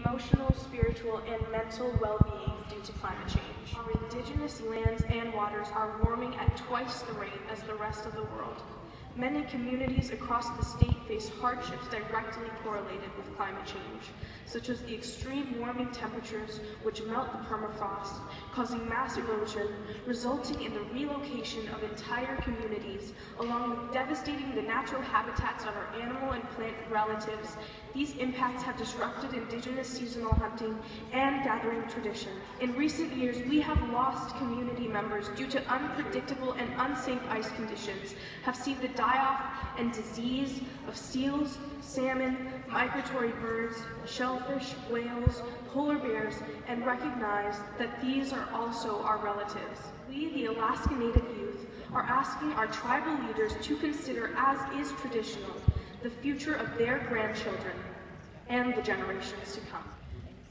emotional, spiritual, and mental well-being due to climate change. Our indigenous lands and waters are warming at twice the rate as the rest of the world. Many communities across the state face hardships directly correlated with climate change, such as the extreme warming temperatures which melt the permafrost, causing mass erosion, resulting in the relocation of entire communities, along with devastating the natural habitats of our animal and plant relatives. These impacts have disrupted indigenous seasonal hunting and gathering traditions. In recent years, we have lost community members due to unpredictable and unsafe ice conditions, have seen the die-off and disease of seals, salmon, migratory birds, shellfish, whales, polar bears, and recognize that these are also our relatives. We, the Alaska Native youth, are asking our tribal leaders to consider, as is traditional, the future of their grandchildren and the generations to come.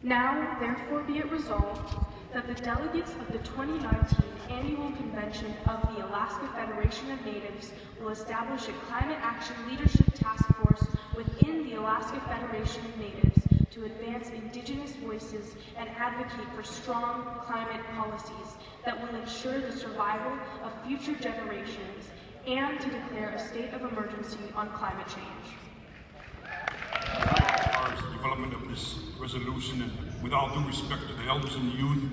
Now, therefore, be it resolved that the delegates of the 2019 Annual Convention of the Alaska Federation of Natives will establish a climate action leadership task force within the Alaska Federation of Natives to advance indigenous voices and advocate for strong climate policies that will ensure the survival of future generations and to declare a state of emergency on climate change. As far as the development of this resolution, and with all due respect to the elders and the youth,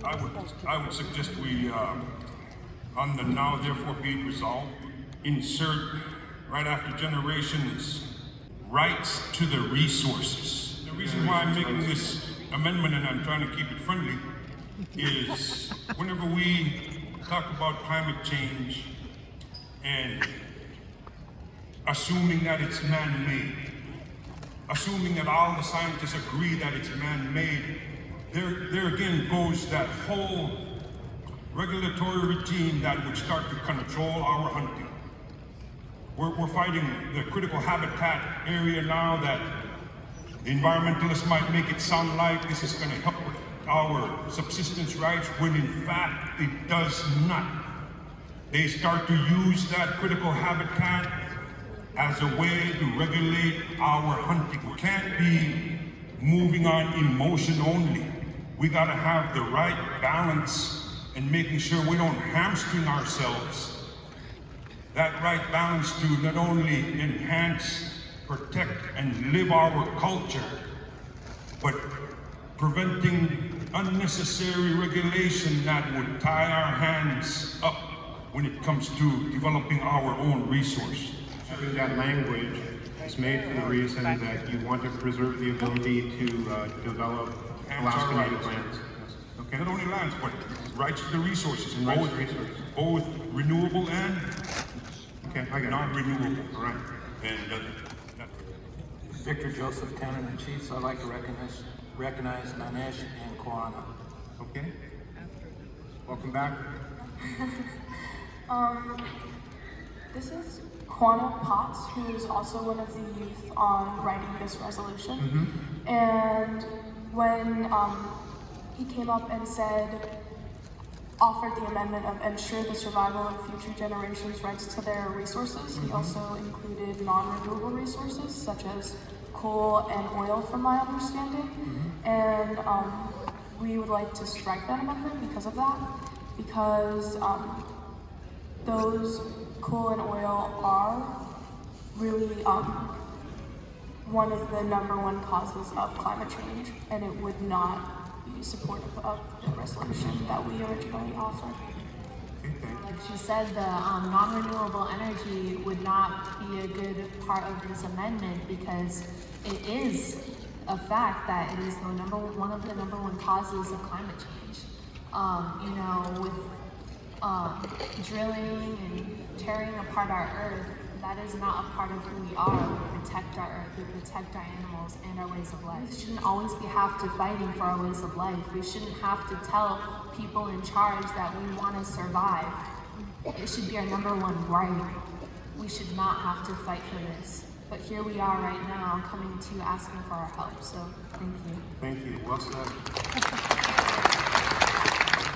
I would suggest we, on the now therefore be it resolved, insert right after generations, rights to the resources. The reason why I'm making this amendment, and I'm trying to keep it friendly, is whenever we talk about climate change and assuming that it's man-made, assuming that all the scientists agree that it's man-made, there again goes that whole regulatory routine that would start to control our hunting. We're fighting the critical habitat area now that the environmentalists might make it sound like this is going to help with our subsistence rights, when in fact it does not. They start to use that critical habitat as a way to regulate our hunting. We can't be moving on emotion only. We gotta have the right balance and making sure we don't hamstring ourselves. That right balance to not only enhance, protect, and live our culture, but preventing unnecessary regulation that would tie our hands up when it comes to developing our own resource. Having that language is made for the reason that you want to preserve the ability to develop Alaska Native lands. Okay. Not only lands, but rights to the resources. And rights to resources. Both renewable and non-renewable. All right. And Victor Joseph, Tanana Chief. So I'd like to recognize Nanieezh and Quannah. Okay. Welcome back. This is Quannah Potts, who is also one of the youth writing this resolution. And when he came up and offered the amendment of ensure the survival of future generations' rights to their resources, he also included non-renewable resources such as coal and oil, from my understanding. And we would like to strike that amendment because of that, because those coal and oil are really one of the #1 causes of climate change, and it would not be supportive of the resolution that we originally offered. Like she said, the non-renewable energy would not be a good part of this amendment, because it is a fact that it is one of the #1 causes of climate change. You know, with drilling and tearing apart our earth, that is not a part of who we are. We protect our earth, we protect our animals and our ways of life. We shouldn't always have to fighting for our ways of life. We shouldn't have to tell people in charge that we want to survive. It should be our #1 right. We should not have to fight for this. But here we are right now, coming to you asking for our help. So thank you. Thank you. Well said.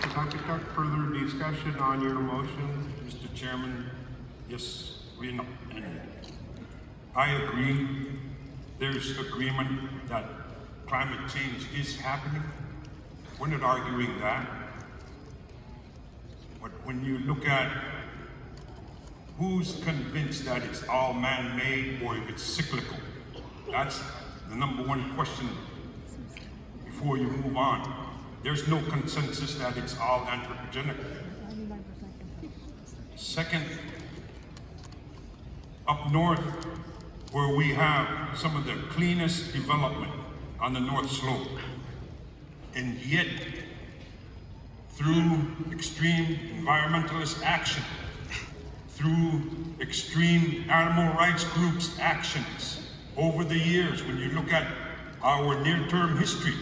If I could have further discussion on your motion, Mr. Chairman, yes, and I agree there's agreement that climate change is happening. We're not arguing that. But when you look at who's convinced that it's all man-made or if it's cyclical, that's the #1 question before you move on. There's no consensus that it's all anthropogenic. Second, up north, where we have some of the cleanest development on the North Slope, and yet, through extreme environmentalist action, through extreme animal rights groups' actions over the years, when you look at our near-term history,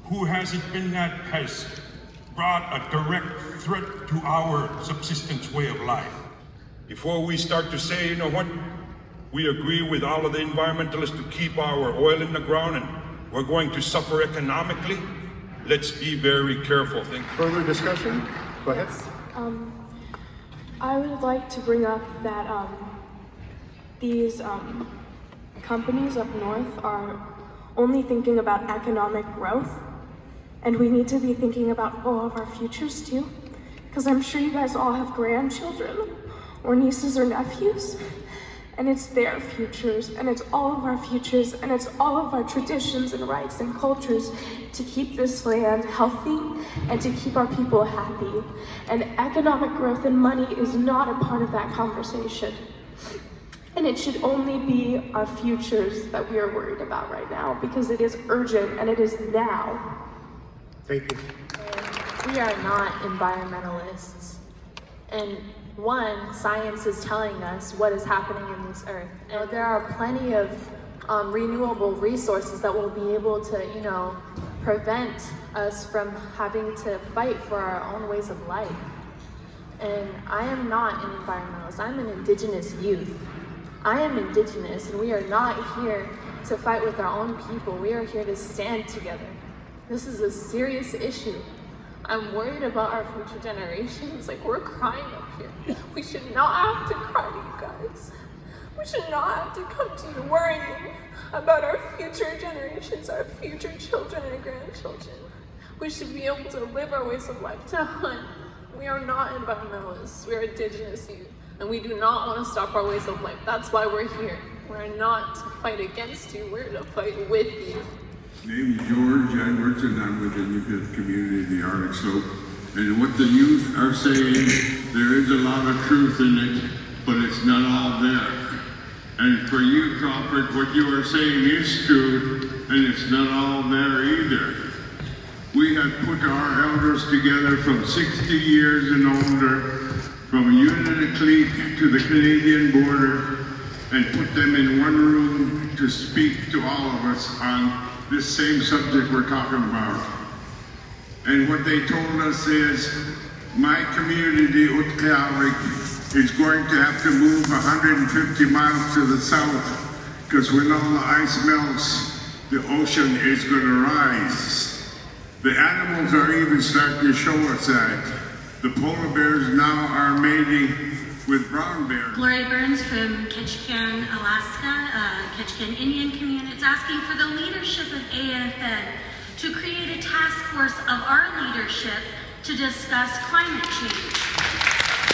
who has it been that has brought a direct threat to our subsistence way of life? Before we start to say, you know what, we agree with all of the environmentalists to keep our oil in the ground and we're going to suffer economically, let's be very careful. Thank you. Further discussion? Go ahead. I would like to bring up that these companies up north are only thinking about economic growth, and we need to be thinking about all of our futures too, because I'm sure you guys all have grandchildren or nieces or nephews, and it's their futures, and it's all of our futures, and it's all of our traditions and rights and cultures to keep this land healthy and to keep our people happy. And economic growth and money is not a part of that conversation. And it should only be our futures that we are worried about right now, because it is urgent and it is now. Thank you. We are not environmentalists. And one, science is telling us what is happening in this earth. And there are plenty of renewable resources that will be able to, prevent us from having to fight for our own ways of life. And I am not an environmentalist, I'm an Indigenous youth. I am Indigenous, and we are not here to fight with our own people. We are here to stand together. This is a serious issue. I'm worried about our future generations. Like, we're crying up here. We should not have to cry to you guys. We should not have to come to you worrying about our future generations, our future children and grandchildren. We should be able to live our ways of life, to hunt. We are not environmentalists. We are Indigenous youth, and we do not want to stop our ways of life. That's why we're here. We're not to fight against you. We're to fight with you. My name is George Edwards, and I'm with the Indigenous community of the Arctic Slope. And what the youth are saying, there is a lot of truth in it, but it's not all there. And for you, Crawford, what you are saying is true, and it's not all there either. We have put our elders together from 60 years and older, from Unalakleet to the Canadian border, and put them in one room to speak to all of us on this same subject we're talking about. And what they told us is, my community, Utqiagvik, is going to have to move 150 miles to the south, because when all the ice melts, the ocean is going to rise. The animals are even starting to show us that. The polar bears now are mating with brown bears. Gloria Burns from Ketchikan, Alaska, Ketchikan Indian community. It's asking for the leadership of AFN to create a task force of our leadership to discuss climate change.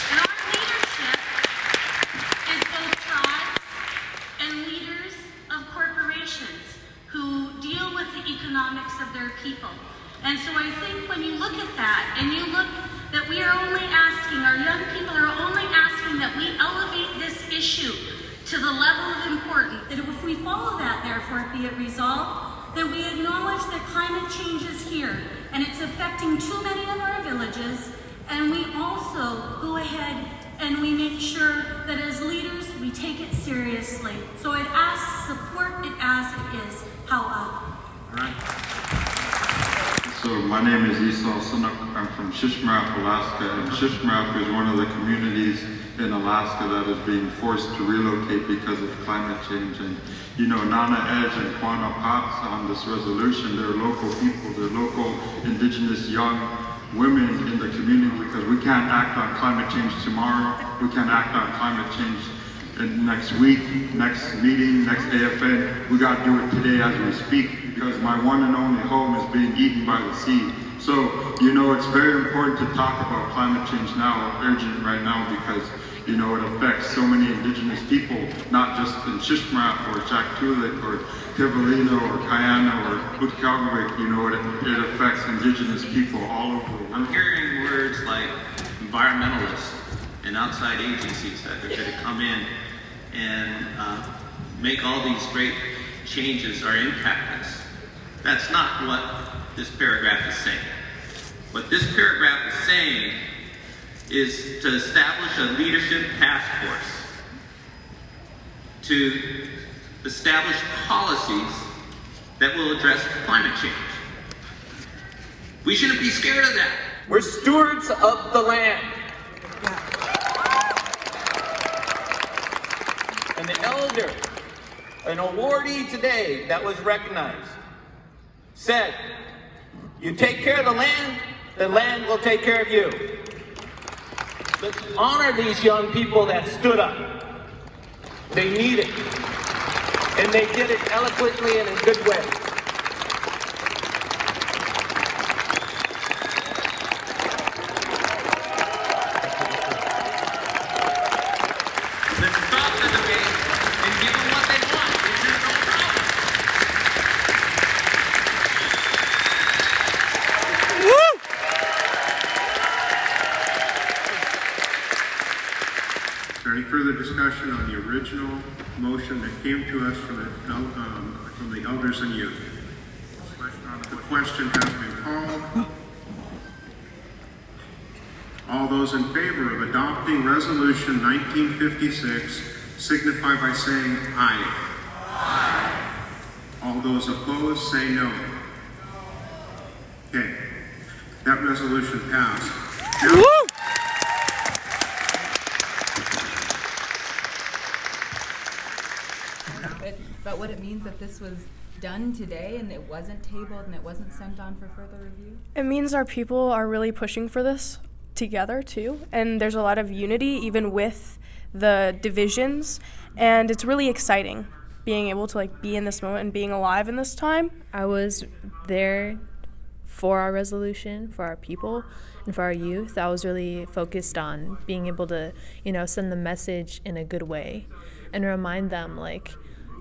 And our leadership is both tribes and leaders of corporations who deal with the economics of their people. And so I think when you look at that, and you look that we are only asking, our young people are only asking that we elevate this issue to the level of importance. That if we follow that, therefore, be it resolved, that we acknowledge that climate change is here, and it's affecting too many of our villages, and we also go ahead and we make sure that as leaders, we take it seriously. So it asks, support it as it is. How up? All right. So my name is Esau Sinuk. I'm from Shishmaref, Alaska, and Shishmaref is one of the communities in Alaska that is being forced to relocate because of climate change. And Nanieezh and Quannah Pops on this resolution, they're local people, they're local Indigenous young women in the community, because we can't act on climate change tomorrow, we can't act on climate change and next week, next meeting, next AFN. We got to do it today as we speak, because my one and only home is being eaten by the sea. So, you know, it's very important to talk about climate change now, urgent right now, because, you know, it affects so many Indigenous people, not just in Shishmaref or Shaktoolik or Tivolino or Quannah or Utkalvik. You know, it affects Indigenous people all over the world. I'm hearing words like environmentalists and outside agencies that are going to come in and make all these great changes or impact us. That's not what this paragraph is saying. What this paragraph is saying is to establish a leadership task force to establish policies that will address climate change. We shouldn't be scared of that. We're stewards of the land. And the elder, an awardee today that was recognized, said, you take care of the land will take care of you. Let's honor these young people that stood up. They need it. And they did it eloquently and in a good way. Let's stop the debate and give them what they want. There's no problem. Is there any further discussion on the original motion that came to us from the elders and youth? The question has been called. All those in favor of adopting Resolution 1956 signify by saying aye. Aye. All those opposed say no. Okay, that resolution passed. Now, but what it means that this was done today and it wasn't tabled and it wasn't sent on for further review? It means our people are really pushing for this together too, and there's a lot of unity even with the divisions, and it's really exciting being able to be in this moment and being alive in this time. I was there for our resolution, for our people, and for our youth. I was really focused on being able to, send the message in a good way and remind them,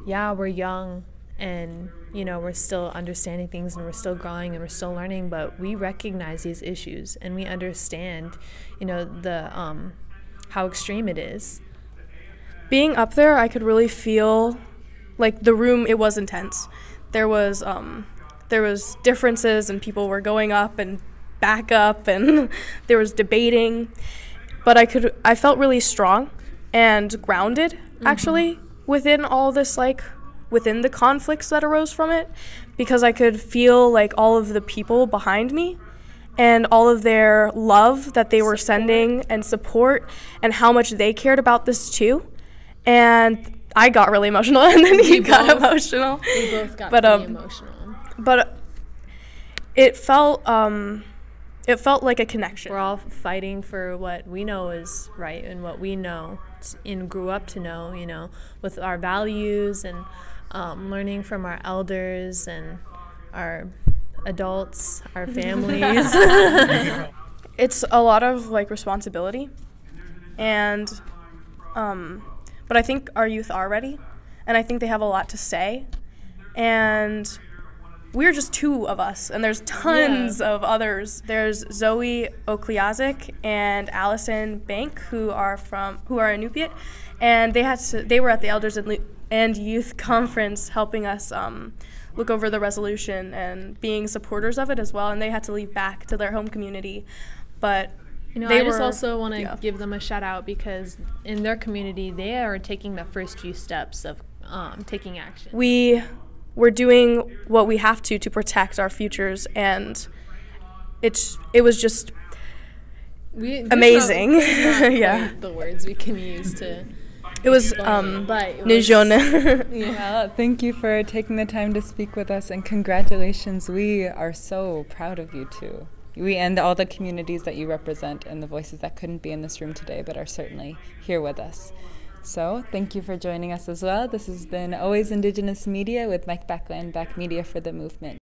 yeah, we're young and, we're still understanding things and we're still growing and we're still learning, but we recognize these issues and we understand, how extreme it is. Being up there, I could really feel the room, it was intense. There was differences and people were going up and back up and there was debating, but I felt really strong and grounded actually within all this, within the conflicts that arose from it, because I could feel all of the people behind me and all of their love that they were sending and support and how much they cared about this too. And I got really emotional and then he got emotional. We both got pretty emotional. But it felt like a connection. We're all fighting for what we know is right and what we know and grew up to know, with our values and learning from our elders and our adults, our families. It's a lot of responsibility, and but I think our youth are ready, and I think they have a lot to say, and we're just two of us, and there's tons of others. There's Zoe Okliazik and Allison Bank, who are Inupiat, and they were at the Elders and Youth Conference helping us look over the resolution and being supporters of it as well, and they had to leave back to their home community. But I just also want to give them a shout out, because in their community they are taking the first few steps of taking action. We're doing what we have to protect our futures, and it was just amazing. Not the words we can use to. It was Nanieezh. Yeah, thank you for taking the time to speak with us, and congratulations. We are so proud of you too. We and all the communities that you represent and the voices that couldn't be in this room today but are certainly here with us. So thank you for joining us as well. This has been Always Indigenous Media with Mike Backland, Back Media for the Movement.